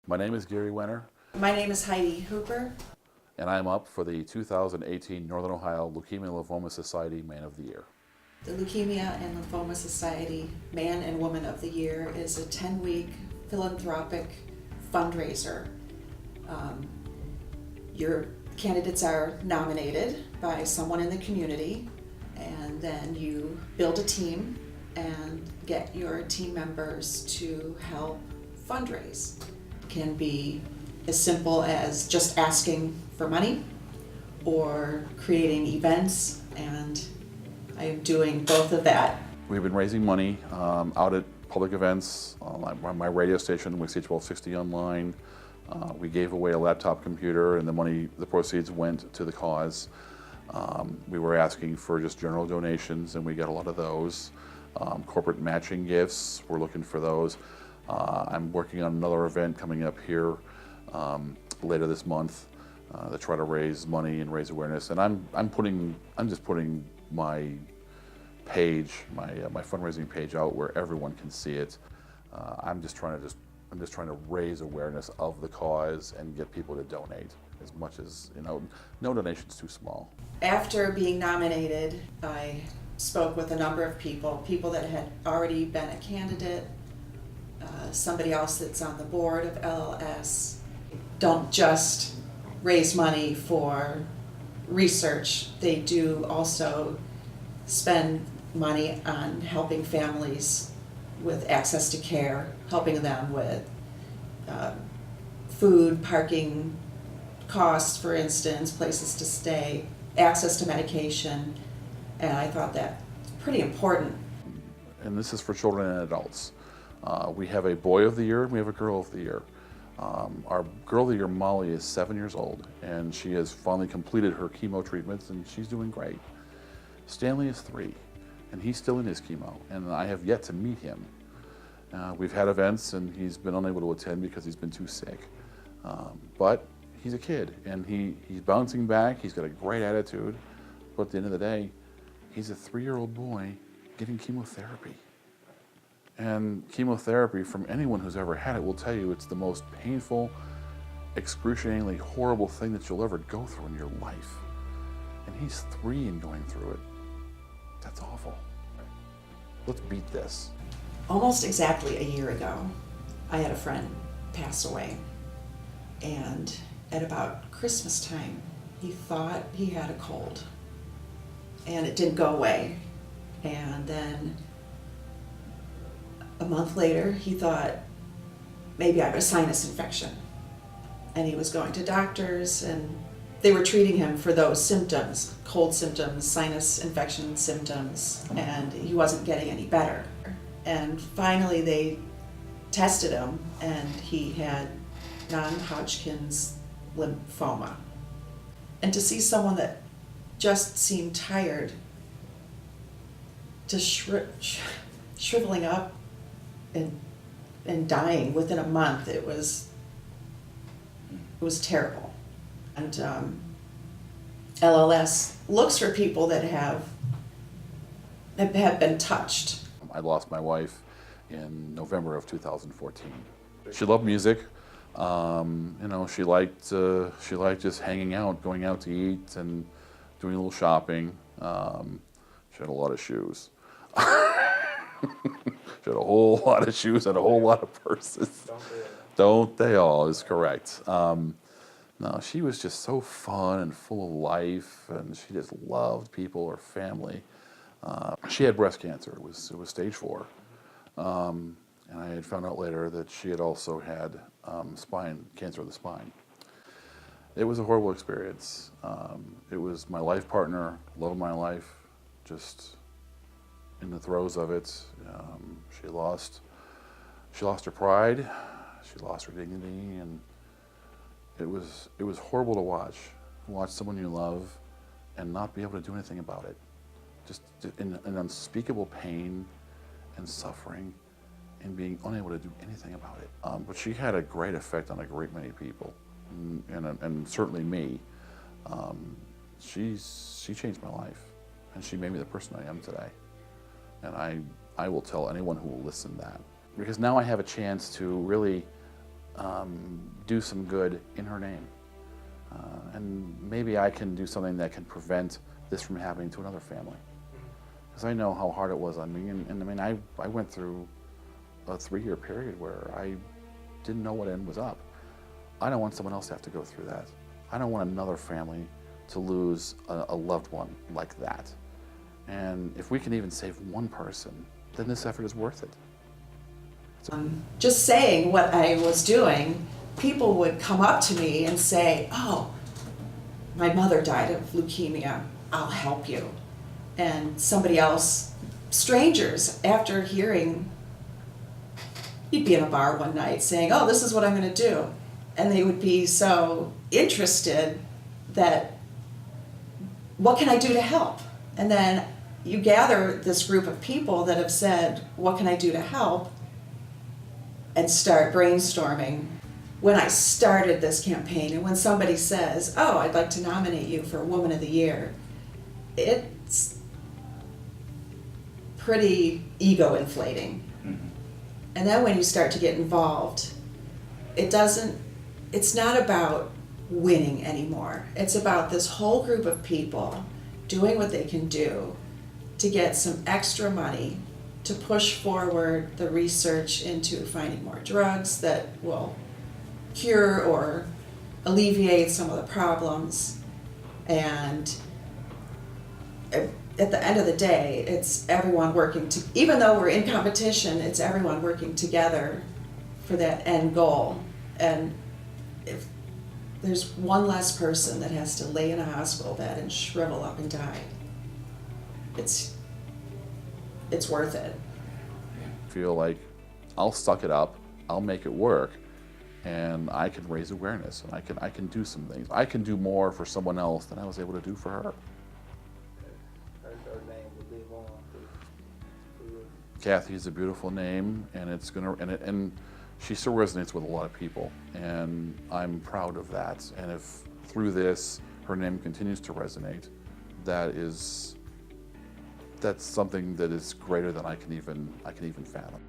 My name is Gary Wenner, My name is Heidi Hooper. and I'm up for the 2018 Northern Ohio Leukemia and Lymphoma Society Man of the Year. The Leukemia and Lymphoma Society Man and Woman of the Year is a 10-week philanthropic fundraiser. Your candidates are nominated by someone in the community, and then you build a team and get your team members to help fundraise. It can be as simple as just asking for money or creating events, and I am doing both of that. We've been raising money out at public events, on my radio station, WIXY 1260 online. We gave away a laptop computer, and the proceeds went to the cause. We were asking for just general donations, and we got a lot of those. Corporate matching gifts, we're looking for those. I'm working on another event coming up here later this month to try to raise money and raise awareness. And I'm just putting my page, my fundraising page out where everyone can see it. I'm just trying to raise awareness of the cause and get people to donate as much as, no donation's too small. After being nominated, I spoke with a number of people that had already been a candidate, somebody else that's on the board of LLS. Don't just raise money for research. They do also spend money on helping families with access to care, helping them with food, parking costs, for instance, places to stay, access to medication, and I thought that was pretty important. And this is for children and adults. We have a boy of the year and we have a girl of the year. Our girl of the year, Molly, is 7 years old, and she has finally completed her chemo treatments, and she's doing great. Stanley is 3, and he's still in his chemo, and I have yet to meet him. We've had events, and he's been unable to attend because he's been too sick. But he's a kid, and he's bouncing back. He's got a great attitude, but at the end of the day, he's a 3-year-old boy getting chemotherapy. And chemotherapy, from anyone who's ever had it, will tell you it's the most painful, excruciatingly horrible thing that you'll ever go through in your life. And he's 3 and going through it. That's awful. Let's beat this. Almost exactly a year ago, I had a friend pass away, and at about Christmas time, he thought he had a cold, and it didn't go away. And then a month later, he thought maybe I have a sinus infection, and he was going to doctors, and they were treating him for those symptoms, cold symptoms, sinus infection symptoms, and he wasn't getting any better. And finally they tested him, and he had non-Hodgkin's lymphoma. And to see someone that just seemed tired, just shriveling up and dying within a month, it was terrible. And LLS looks for people that have been touched. I lost my wife in November of 2014. She loved music. She liked just hanging out, going out to eat, and doing a little shopping. She had a lot of shoes. She had a whole lot of shoes and a whole lot of purses. Don't they all? Is correct. No, she was just so fun and full of life, and she just loved people, her family. She had breast cancer. It was stage 4. And I had found out later that she had also had cancer of the spine. It was a horrible experience. It was my life partner, love of my life, just in the throes of it. She lost her pride, she lost her dignity, and it was horrible to watch someone you love and not be able to do anything about it. Just in unspeakable pain and suffering and being unable to do anything about it. But she had a great effect on a great many people, and certainly me. She changed my life, and she made me the person I am today. And I will tell anyone who will listen that. Because now I have a chance to really do some good in her name. And maybe I can do something that can prevent this from happening to another family. Because I know how hard it was on me, and I mean, I went through a 3-year period where I didn't know what end was up. I don't want someone else to have to go through that. I don't want another family to lose a loved one like that. And if we can even save one person, then this effort is worth it. Just saying what I was doing, people would come up to me and say, "Oh, my mother died of leukemia, I'll help you." And somebody else, strangers, after hearing, you'd be in a bar one night saying, "Oh, this is what I'm going to do." And they would be so interested that, what can I do to help? And then you gather this group of people that have said, what can I do to help? And start brainstorming. When I started this campaign, and when somebody says, "Oh, I'd like to nominate you for Woman of the Year," it's pretty ego inflating. And then when you start to get involved, it's not about winning anymore. It's about this whole group of people doing what they can do to get some extra money to push forward the research into finding more drugs that will cure or alleviate some of the problems. And at the end of the day, it's everyone working even though we're in competition, it's everyone working together for that end goal. And if there's one less person that has to lay in a hospital bed and shrivel up and die, it's worth it. I feel like I'll suck it up, I'll make it work, and I can raise awareness, and I can do some things. I can do more for someone else than I was able to do for her. Her name would live on through you. Kathy is a beautiful name, and it's gonna and she still resonates with a lot of people, and I'm proud of that. And if through this her name continues to resonate, that's something that is greater than I can even fathom.